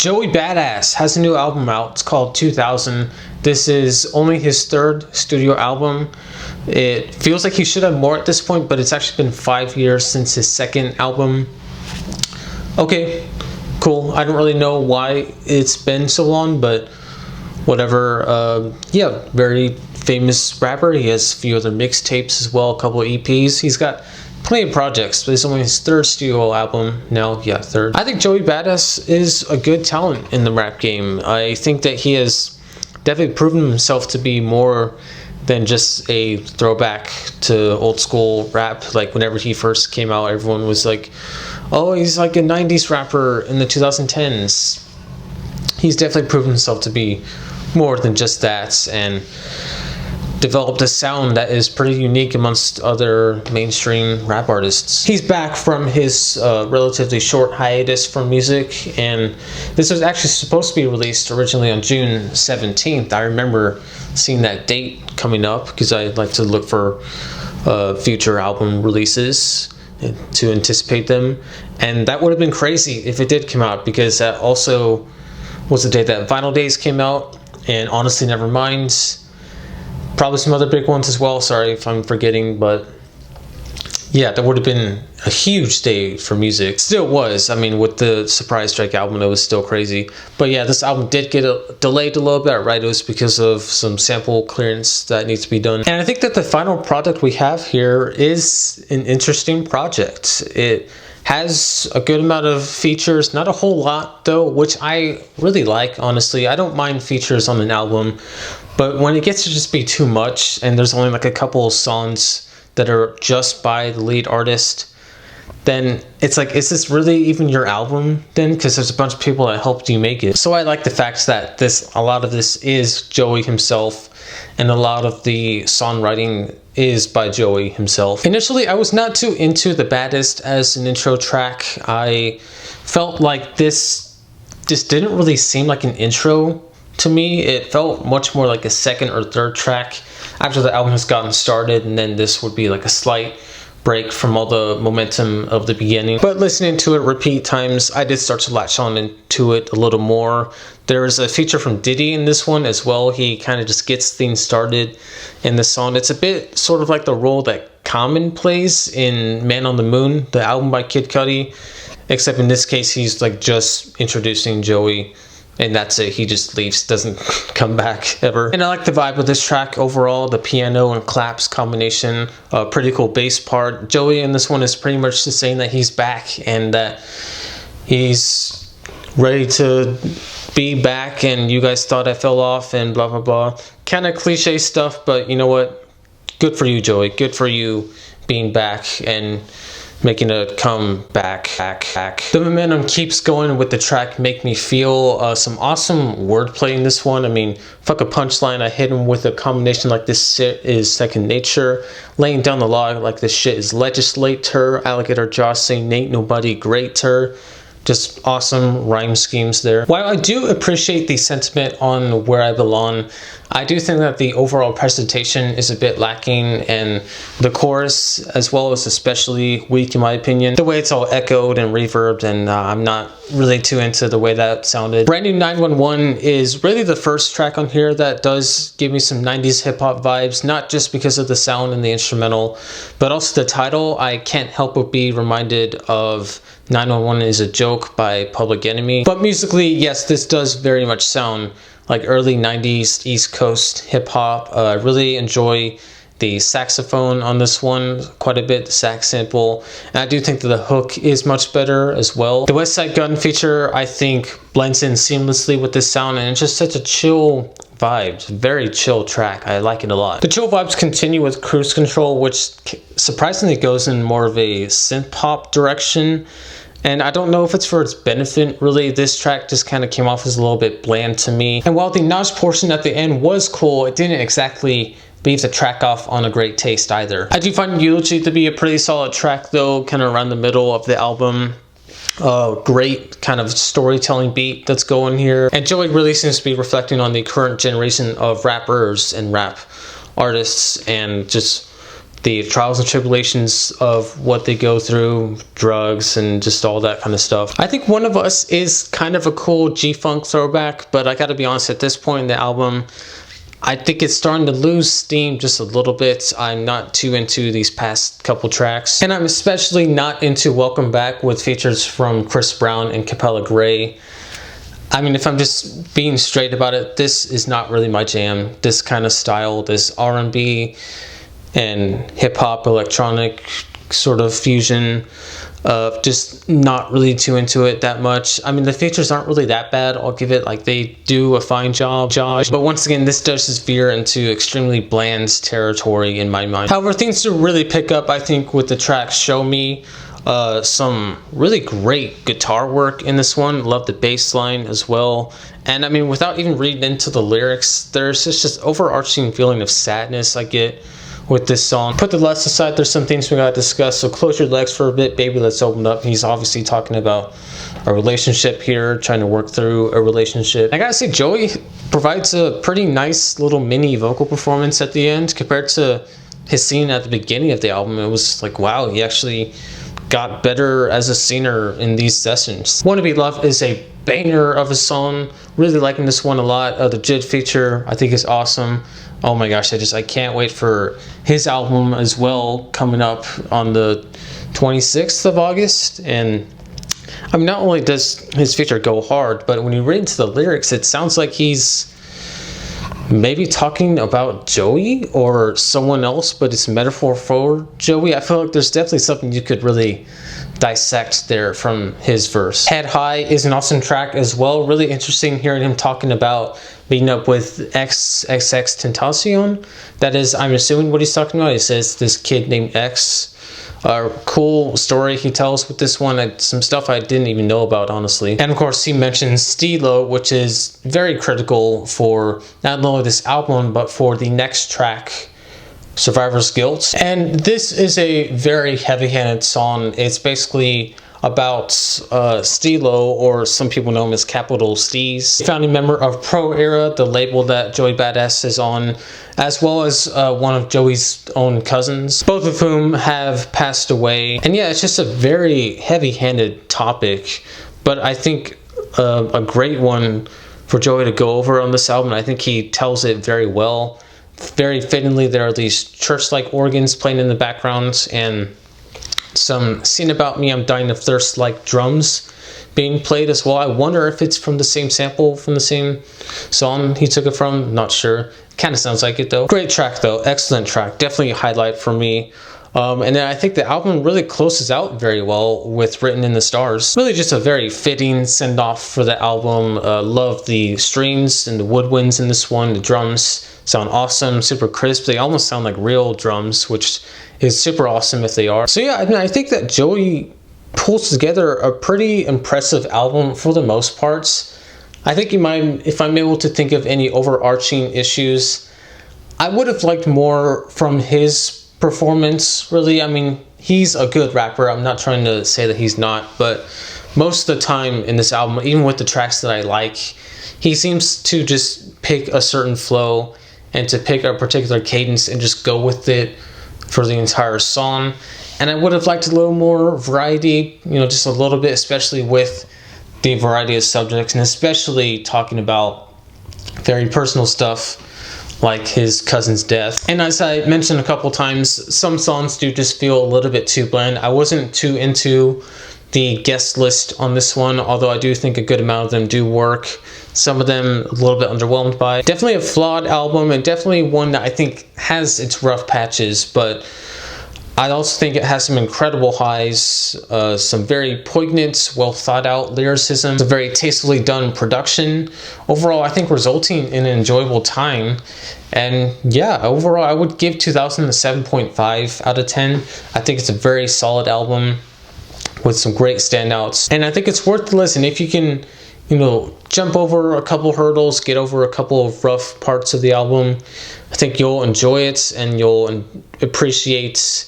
Joey Badass has a new album out. It's called 2000. This is only his third studio album. It feels like he should have more at this point, but it's actually been 5 years since his second album. Okay, cool. I don't really know why it's been so long, but whatever. Yeah, very famous rapper. He has a few other mixtapes as well, a couple of EPs. He's got plenty of projects, but it's only his third studio album now. Yeah, third. I think Joey Bada is a good talent in the rap game. I think that he has definitely proven himself to be more than just a throwback to old school rap. Like whenever he first came out, everyone was like, oh, he's like a 90s rapper in the 2010s. He's definitely proven himself to be more than just that, and developed a sound that is pretty unique amongst other mainstream rap artists. He's back from his relatively short hiatus from music, and this was actually supposed to be released originally on June 17th. I remember seeing that date coming up because I like to look for future album releases to anticipate them, and that would have been crazy if it did come out, because that also was the day that Vinyl Days came out, and Honestly Nevermind. Probably some other big ones as well. Sorry if I'm forgetting, but yeah, that would have been a huge day for music. Still was. I mean, with the Surprise Strike album, it was still crazy. But yeah, this album did get delayed a little bit, right? It was because of some sample clearance that needs to be done. And I think that the final product we have here is an interesting project. It has a good amount of features, not a whole lot though, which I really like, honestly. I don't mind features on an album, but when it gets to just be too much and there's only like a couple of songs that are just by the lead artist, then it's like, is this really even your album then? Because there's a bunch of people that helped you make it. So I like the fact that a lot of this is Joey himself, and a lot of the songwriting is by Joey himself. Initially, I was not too into the Baddest as an intro track. I felt like this didn't really seem like an intro to me. It felt much more like a second or third track after the album has gotten started, and then this would be like a slight break from all the momentum of the beginning. But listening to it repeat times, I did start to latch on into it a little more. There's a feature from Diddy in this one as well. He kind of just gets things started in the song. It's a bit sort of like the role that Common plays in Man on the Moon, the album by Kid Cudi, except in this case he's like just introducing Joey, and that's it. He just leaves, doesn't come back ever. And I like the vibe of this track overall. The piano and claps combination, pretty cool bass part. Joey in this one is pretty much just saying that he's back and that he's ready to be back, and you guys thought I fell off and blah blah blah. Kind of cliche stuff, but you know what? Good for you, Joey. Good for you being back and making a comeback. The momentum keeps going with the track Make Me Feel. Some awesome wordplay in this one. I mean, fuck a punchline. I hit him with a combination like this shit is second nature. Laying down the law like this shit is legislator. Alligator Josh saying ain't nobody greater. Just awesome rhyme schemes there. While I do appreciate the sentiment on Where I Belong, I do think that the overall presentation is a bit lacking, and the chorus as well is especially weak in my opinion. The way it's all echoed and reverbed, and I'm not really too into the way that sounded. Brand New 911 is really the first track on here that does give me some 90s hip-hop vibes, not just because of the sound and the instrumental, but also the title. I can't help but be reminded of 911 Is a Joke by Public Enemy. But musically, yes, this does very much sound like early 90s East Coast hip-hop. I really enjoy the saxophone on this one quite a bit, the sax sample. And I do think that the hook is much better as well. The West Side Gun feature, I think, blends in seamlessly with this sound, and it's just such a chill vibe. It's a very chill track. I like it a lot. The chill vibes continue with Cruise Control, which surprisingly goes in more of a synth pop direction. And I don't know if it's for its benefit, really. This track just kind of came off as a little bit bland to me. And while the Nas portion at the end was cool, it didn't exactly leave the track off on a great taste either. I do find Eulogy to be a pretty solid track though, kind of around the middle of the album. Great kind of storytelling beat that's going here. And Joey really seems to be reflecting on the current generation of rappers and rap artists, and just the trials and tribulations of what they go through, drugs and just all that kind of stuff. I think One of Us is kind of a cool G-Funk throwback, but I gotta be honest, at this point in the album, I think it's starting to lose steam just a little bit. I'm not too into these past couple tracks, and I'm especially not into Welcome Back with features from Chris Brown and Capella Gray. I mean, if I'm just being straight about it, this is not really my jam. This kind of style, this R&B and hip-hop electronic sort of fusion, just not really too into it that much. I mean, the features aren't really that bad. I'll give it, like, they do a fine job. But once again, this does just veer into extremely bland territory in my mind. However, things do really pick up, I think, with the track Show Me. Some really great guitar work in this one. Love the bass line as well. And I mean, without even reading into the lyrics, there's just overarching feeling of sadness I get with this song. Put the lust aside, there's some things we gotta discuss. So close your legs for a bit, baby, let's open up. He's obviously talking about a relationship here, trying to work through a relationship. I gotta say, Joey provides a pretty nice little mini vocal performance at the end compared to his scene at the beginning of the album. It was like, wow, he actually got better as a singer in these sessions. Wanna Be Loved is a banger of a song. Really liking this one a lot. The Jid feature I think is awesome. Oh my gosh, I can't wait for his album as well, coming up on the 26th of August. And I mean, not only does his feature go hard, but when you read into the lyrics, it sounds like he's maybe talking about Joey or someone else, but it's a metaphor for Joey. I feel like there's definitely something you could really dissect there from his verse. Head High is an awesome track as well. Really interesting hearing him talking about meeting up with XXX Tentacion. That is, I'm assuming what he's talking about. He says this kid named X. Cool story he tells with this one. Some stuff I didn't even know about, honestly. And of course, he mentions Stilo, which is very critical for not only this album, but for the next track, Survivor's Guilt. And this is a very heavy-handed song. It's basically about Stilo, or some people know him as Capital Steez, founding member of Pro Era, the label that Joey Bada is on, as well as one of Joey's own cousins, both of whom have passed away. And yeah, it's just a very heavy-handed topic, but I think a great one for Joey to go over on this album. I think he tells it very well. Very fittingly, there are these church-like organs playing in the background, and some Seen About Me, I'm Dying of Thirst like drums being played as well. I wonder if it's from the same sample from the same song he took it from. Not sure. Kind of sounds like it though. Great track though. Excellent track. Definitely a highlight for me. And then I think the album really closes out very well with Written in the Stars. Really just a very fitting send-off for the album. Love the strings and the woodwinds in this one. The drums sound awesome, super crisp. They almost sound like real drums, which is super awesome if they are. So yeah, I mean, I think that Joey pulls together a pretty impressive album for the most parts. I think if I'm able to think of any overarching issues, I would have liked more from his performance, really. I mean, he's a good rapper. I'm not trying to say that he's not, but most of the time in this album, even with the tracks that I like, he seems to just pick a certain flow and to pick a particular cadence and just go with it for the entire song. And I would have liked a little more variety, you know, just a little bit, especially with the variety of subjects, and especially talking about very personal stuff like his cousin's death. And as I mentioned a couple times, some songs do just feel a little bit too bland. I wasn't too into the guest list on this one, although I do think a good amount of them do work. Some of them a little bit underwhelmed by. Definitely a flawed album, and definitely one that I think has its rough patches, but I also think it has some incredible highs, some very poignant, well thought out lyricism, a very tastefully done production. Overall, I think resulting in an enjoyable time. And yeah, overall, I would give 2000 a 7.5 out of 10. I think it's a very solid album with some great standouts. And I think it's worth the listen if you can, you know, jump over a couple hurdles, get over a couple of rough parts of the album. I think you'll enjoy it and you'll appreciate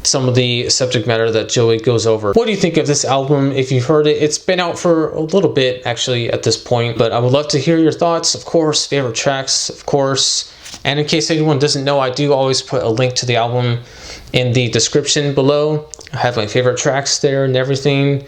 some of the subject matter that Joey goes over. What do you think of this album? If you've heard it, it's been out for a little bit actually at this point, but I would love to hear your thoughts, of course, favorite tracks, of course, And in case anyone doesn't know, I do always put a link to the album in the description below. I have my favorite tracks there and everything.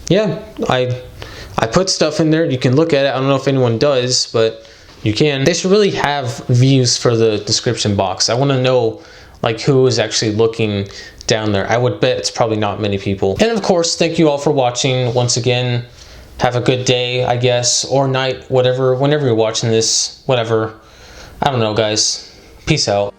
Yeah, I put stuff in there. You can look at it. I don't know if anyone does, but you can. They should really have views for the description box. I want to know like who is actually looking down there. I would bet it's probably not many people. And of course, thank you all for watching. Once again, have a good day, I guess, or night, whatever, whenever you're watching this, whatever. I don't know, guys. Peace out.